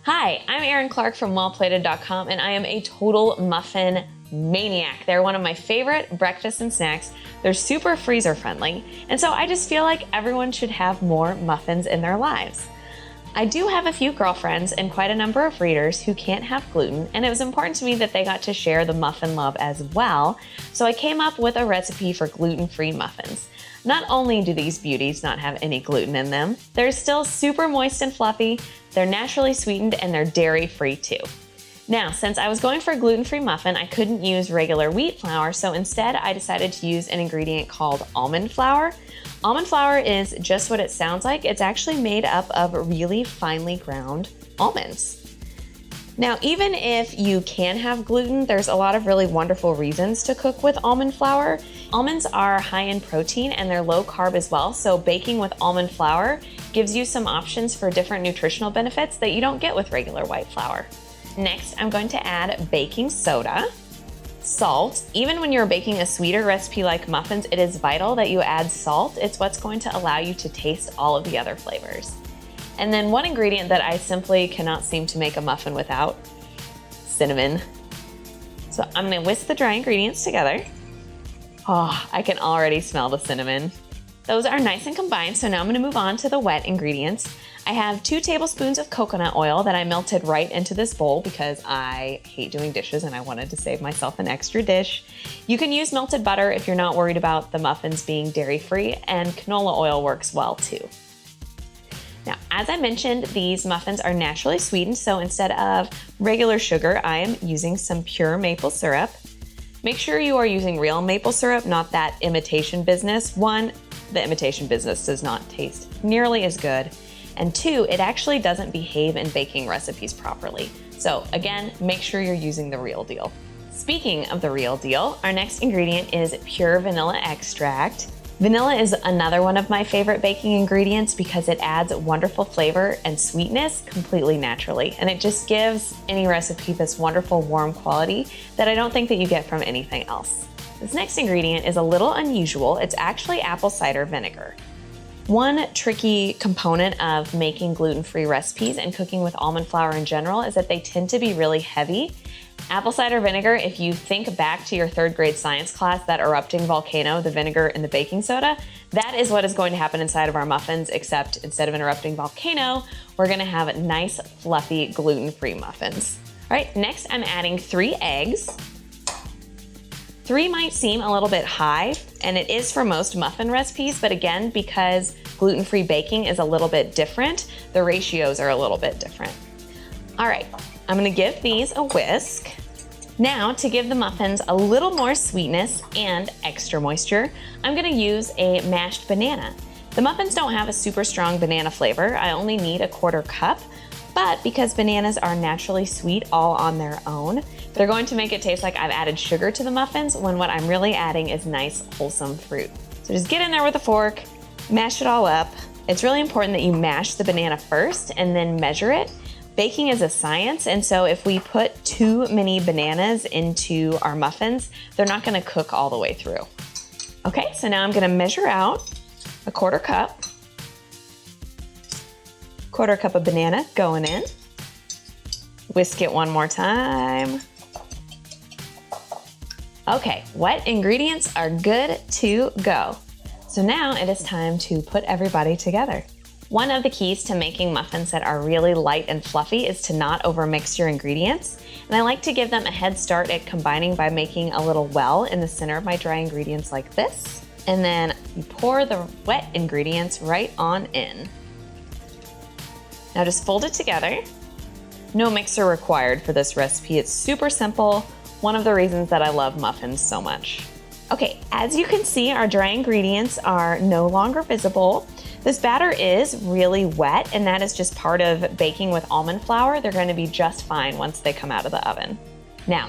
Hi, I'm Erin Clark from wellplated.com, and I am a total muffin maniac. They're one of my favorite breakfasts and snacks. They're super freezer friendly, and so I just feel like everyone should have more muffins in their lives. I do have a few girlfriends and quite a number of readers who can't have gluten, and it was important to me that they got to share the muffin love as well, so I came up with a recipe for gluten-free muffins. Not only do these beauties not have any gluten in them, they're still super moist and fluffy, they're naturally sweetened, and they're dairy-free too. Now, since I was going for a gluten-free muffin, I couldn't use regular wheat flour, so instead I decided to use an ingredient called almond flour. Almond flour is just what it sounds like. It's actually made up of really finely ground almonds. Now, even if you can have gluten, there's a lot of really wonderful reasons to cook with almond flour. Almonds are high in protein and they're low carb as well, so baking with almond flour gives you some options for different nutritional benefits that you don't get with regular white flour. Next, I'm going to add baking soda, salt. Even when you're baking a sweeter recipe like muffins, it is vital that you add salt. It's what's going to allow you to taste all of the other flavors. And then one ingredient that I simply cannot seem to make a muffin without, cinnamon. So I'm gonna whisk the dry ingredients together. Oh, I can already smell the cinnamon. Those are nice and combined, so now I'm gonna move on to the wet ingredients. I have 2 tablespoons of coconut oil that I melted right into this bowl because I hate doing dishes and I wanted to save myself an extra dish. You can use melted butter if you're not worried about the muffins being dairy-free, and canola oil works well too. Now, as I mentioned, these muffins are naturally sweetened, so instead of regular sugar, I am using some pure maple syrup. Make sure you are using real maple syrup, not that imitation business. 1, the imitation business does not taste nearly as good, and 2, it actually doesn't behave in baking recipes properly. So again, make sure you're using the real deal. Speaking of the real deal, our next ingredient is pure vanilla extract. Vanilla is another one of my favorite baking ingredients because it adds wonderful flavor and sweetness completely naturally, and it just gives any recipe this wonderful warm quality that I don't think that you get from anything else. This next ingredient is a little unusual. It's actually apple cider vinegar. One tricky component of making gluten-free recipes and cooking with almond flour in general is that they tend to be really heavy. Apple cider vinegar, if you think back to your 3rd grade science class, that erupting volcano, the vinegar and the baking soda, that is what is going to happen inside of our muffins, except instead of an erupting volcano, we're gonna have nice, fluffy, gluten-free muffins. All right, next I'm adding 3 eggs. 3 might seem a little bit high, and it is for most muffin recipes, but again, because gluten-free baking is a little bit different, the ratios are a little bit different. All right, I'm gonna give these a whisk. Now, to give the muffins a little more sweetness and extra moisture, I'm gonna use a mashed banana. The muffins don't have a super strong banana flavor. I only need a 1/4 cup, but because bananas are naturally sweet all on their own, they're going to make it taste like I've added sugar to the muffins when what I'm really adding is nice, wholesome fruit. So just get in there with a fork, mash it all up. It's really important that you mash the banana first and then measure it. Baking is a science, and so if we put too many bananas into our muffins, they're not gonna cook all the way through. Okay, so now I'm gonna measure out a 1/4 cup. 1/4 cup of banana going in. Whisk it one more time. Okay, wet ingredients are good to go. So now it is time to put everybody together. One of the keys to making muffins that are really light and fluffy is to not overmix your ingredients. And I like to give them a head start at combining by making a little well in the center of my dry ingredients like this. And then you pour the wet ingredients right on in. Now just fold it together. No mixer required for this recipe. It's super simple. One of the reasons that I love muffins so much. Okay, as you can see, our dry ingredients are no longer visible. This batter is really wet, and that is just part of baking with almond flour. They're going to be just fine once they come out of the oven. Now,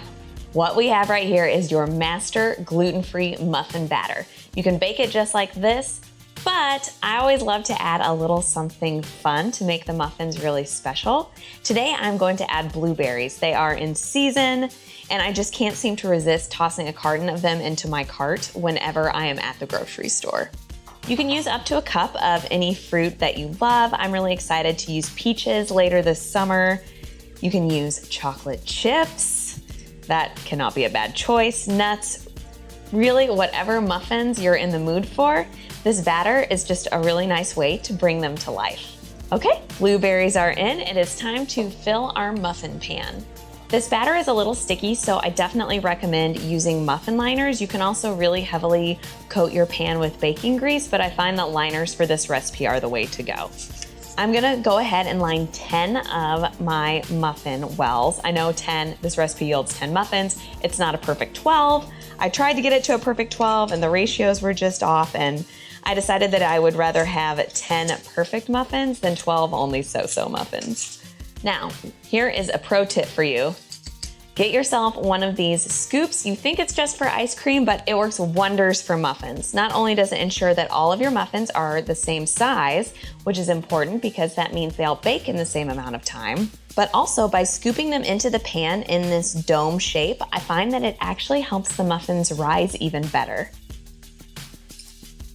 what we have right here is your master gluten-free muffin batter. You can bake it just like this, but I always love to add a little something fun to make the muffins really special. Today, I'm going to add blueberries. They are in season, and I just can't seem to resist tossing a carton of them into my cart whenever I am at the grocery store. You can use up to a cup of any fruit that you love. I'm really excited to use peaches later this summer. You can use chocolate chips. That cannot be a bad choice. Nuts, really whatever muffins you're in the mood for, this batter is just a really nice way to bring them to life. Okay, blueberries are in. It is time to fill our muffin pan. This batter is a little sticky, so I definitely recommend using muffin liners. You can also really heavily coat your pan with baking grease, but I find that liners for this recipe are the way to go. I'm gonna go ahead and line 10 of my muffin wells. I know this recipe yields 10 muffins. It's not a perfect 12. I tried to get it to a perfect 12 and the ratios were just off, and I decided that I would rather have 10 perfect muffins than 12 only so-so muffins. Now, here is a pro tip for you. Get yourself one of these scoops. You think it's just for ice cream, but it works wonders for muffins. Not only does it ensure that all of your muffins are the same size, which is important because that means they'll bake in the same amount of time, but also by scooping them into the pan in this dome shape, I find that it actually helps the muffins rise even better.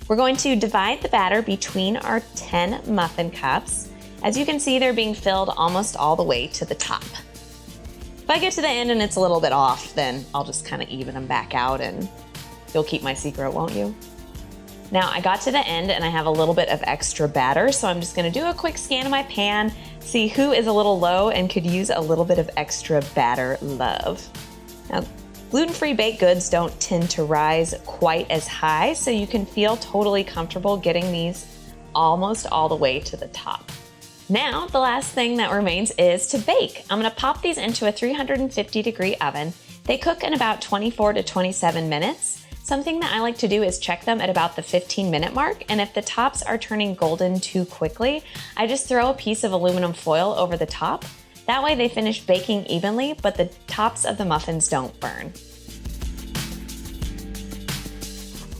We're going to divide the batter between our 10 muffin cups. As you can see, they're being filled almost all the way to the top. If I get to the end and it's a little bit off, then I'll just kind of even them back out and you'll keep my secret, won't you? Now I got to the end and I have a little bit of extra batter, so I'm just gonna do a quick scan of my pan, see who is a little low and could use a little bit of extra batter love. Now, gluten-free baked goods don't tend to rise quite as high, so you can feel totally comfortable getting these almost all the way to the top. Now, the last thing that remains is to bake. I'm gonna pop these into a 350-degree oven. They cook in about 24 to 27 minutes. Something that I like to do is check them at about the 15-minute mark, and if the tops are turning golden too quickly, I just throw a piece of aluminum foil over the top. That way they finish baking evenly, but the tops of the muffins don't burn.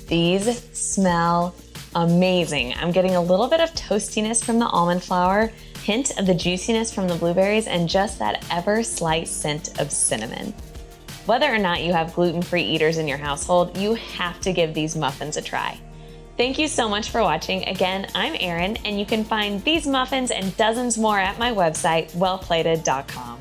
These smell amazing. I'm getting a little bit of toastiness from the almond flour, hint of the juiciness from the blueberries, and just that ever slight scent of cinnamon. Whether or not you have gluten-free eaters in your household, you have to give these muffins a try. Thank you so much for watching. Again, I'm Erin, and you can find these muffins and dozens more at my website, wellplated.com.